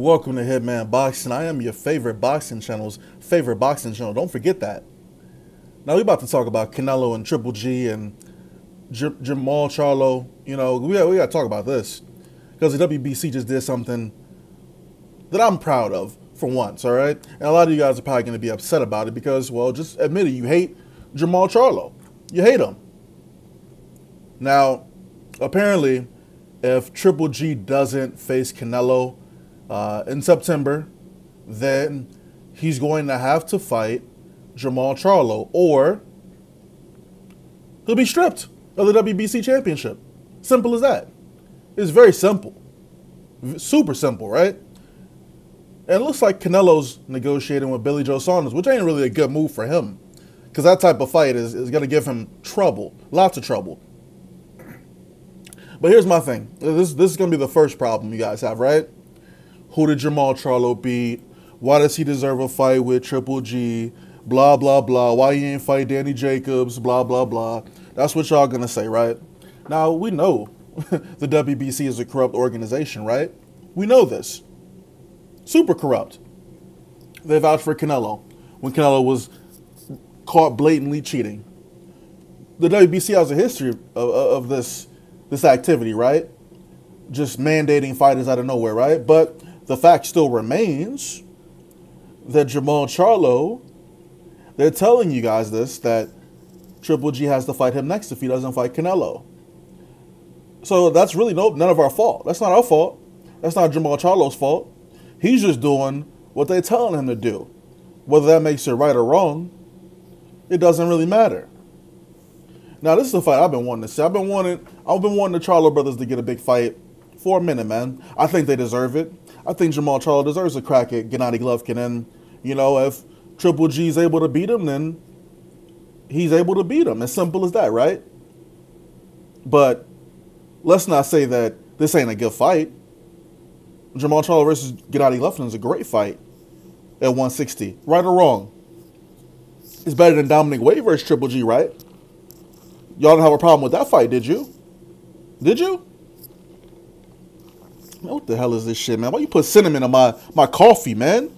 Welcome to Hitman Boxing. I am your favorite boxing channel's favorite boxing channel. Don't forget that. Now we're about to talk about Canelo and Triple G and Jermall Charlo. You know, we got to talk about this because the WBC just did something that I'm proud of for once. All right, and a lot of you guys are probably going to be upset about it because, well, just admit it. You hate Jermall Charlo. You hate him. Now, apparently, if Triple G doesn't face Canelo in September, then he's going to have to fight Jermall Charlo, or he'll be stripped of the WBC championship. Simple as that. It's very simple. Super simple, right? And it looks like Canelo's negotiating with Billy Joe Saunders, which ain't really a good move for him, because that type of fight is going to give him trouble, lots of trouble. But here's my thing. This is going to be the first problem you guys have, right? Who did Jermall Charlo beat? Why does he deserve a fight with Triple G? Blah, blah, blah. Why he ain't fight Danny Jacobs? Blah, blah, blah. That's what y'all going to say, right? Now, we know the WBC is a corrupt organization, right? We know this. Super corrupt. They vouched for Canelo when Canelo was caught blatantly cheating. The WBC has a history of this activity, right? Just mandating fighters out of nowhere, right? But the fact still remains that Jermall Charlo, they're telling you guys this, that Triple G has to fight him next if he doesn't fight Canelo. So that's really none of our fault. That's not our fault. That's not Jermall Charlo's fault. He's just doing what they're telling him to do. Whether that makes it right or wrong, it doesn't really matter. Now, this is a fight I've been wanting to see. I've been wanting the Charlo brothers to get a big fight for a minute, man. I think they deserve it. I think Jermall Charlo deserves a crack at Gennady Golovkin. And, you know, if Triple G is able to beat him, then he's able to beat him. As simple as that, right? But let's not say that this ain't a good fight. Jermall Charlo versus Gennady Golovkin is a great fight at 160. Right or wrong? It's better than Dominic Wade versus Triple G, right? Y'all don't have a problem with that fight, did you? Did you? Man, what the hell is this shit, man? Why you put cinnamon in my coffee, man?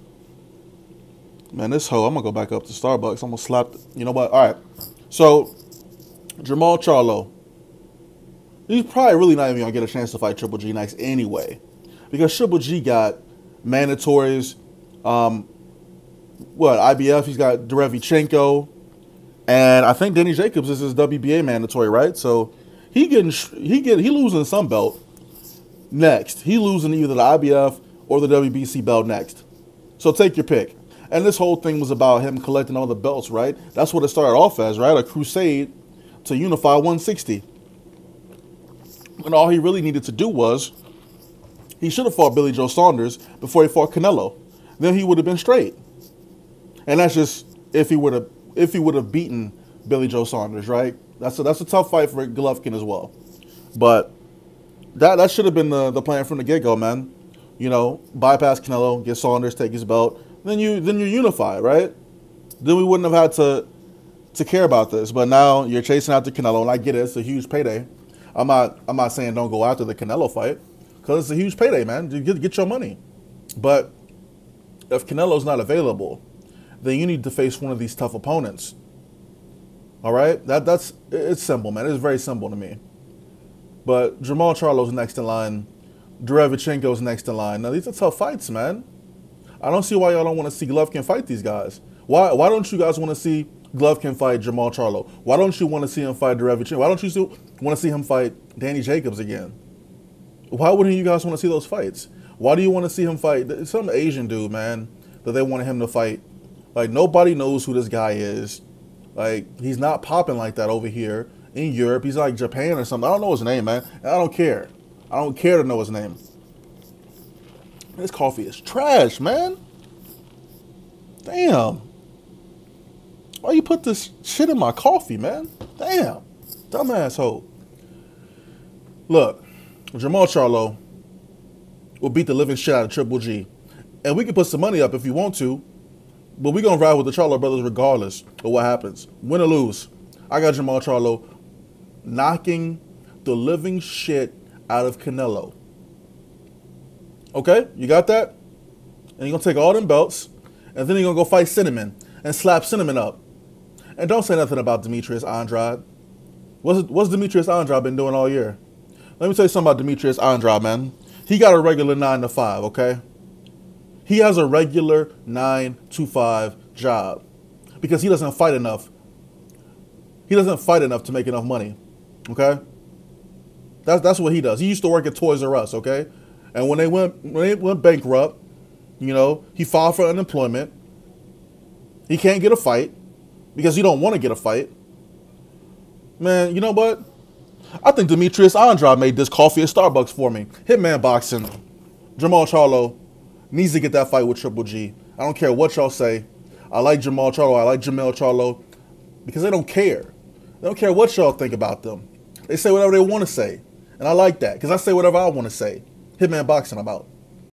Man, this hoe, I'm going to go back up to Starbucks. I'm going to slap, you know what? All right. So, Jermall Charlo, he's probably really not even going to get a chance to fight Triple G next anyway. Because Triple G got mandatories. IBF, he's got Derevyanchenko. And I think Danny Jacobs is his WBA mandatory, right? So he losing some belt next. He losing either the IBF or the WBC belt next. So take your pick. And this whole thing was about him collecting all the belts, right? That's what it started off as, right? A crusade to unify 160. And all he really needed to do was he should have fought Billy Joe Saunders before he fought Canelo. Then he would have been straight. And that's just if he would have beaten Billy Joe Saunders, right? That's a tough fight for Golovkin as well. But that should have been the plan from the get-go, man. You know, bypass Canelo, get Saunders, take his belt, then you unify, right? Then we wouldn't have had to care about this. But now you're chasing after Canelo, and I get it, it's a huge payday. I'm not saying don't go after the Canelo fight, because it's a huge payday, man. Get your money. But if Canelo's not available, then you need to face one of these tough opponents. All right? It's simple, man. It's very simple to me. But Jermall Charlo's next in line. Derevyanchenko's next in line. Now, these are tough fights, man. I don't see why y'all don't want to see Golovkin fight these guys. Why don't you guys want to see Golovkin fight Jermall Charlo? Why don't you want to see him fight Derevyanchenko? Why don't you want to see him fight Danny Jacobs again? Why wouldn't you guys want to see those fights? Why do you want to see him fight some Asian dude, man, that they wanted him to fight? Like, nobody knows who this guy is. Like, he's not popping like that over here in Europe. He's like Japan or something. I don't know his name, man. And I don't care. I don't care to know his name. This coffee is trash, man. Damn. Why you put this shit in my coffee, man? Damn. Dumb asshole. Look, Jermall Charlo will beat the living shit out of Triple G. And we can put some money up if you want to. But we're going to ride with the Charlo brothers regardless of what happens. Win or lose. I got Jermall Charlo knocking the living shit out of Canelo. Okay? You got that? And you're going to take all them belts, and then you're going to go fight Cinnamon and slap Cinnamon up. And don't say nothing about Demetrius Andrade. What's Demetrius Andrade been doing all year? Let me tell you something about Demetrius Andrade, man. He got a regular 9 to 5, okay? He has a regular 9 to 5 job because he doesn't fight enough. He doesn't fight enough to make enough money, okay? That's what he does. He used to work at Toys R Us, okay? And when they went bankrupt, you know, he filed for unemployment. He can't get a fight because he don't want to get a fight. Man, you know what? I think Demetrius Andrade made this coffee at Starbucks for me. Hitman Boxing. Jermall Charlo needs to get that fight with Triple G. I don't care what y'all say. I like Jermall Charlo. I like Jermall Charlo because they don't care. They don't care what y'all think about them. They say whatever they want to say. And I like that because I say whatever I want to say. Hitman Boxing, I'm out.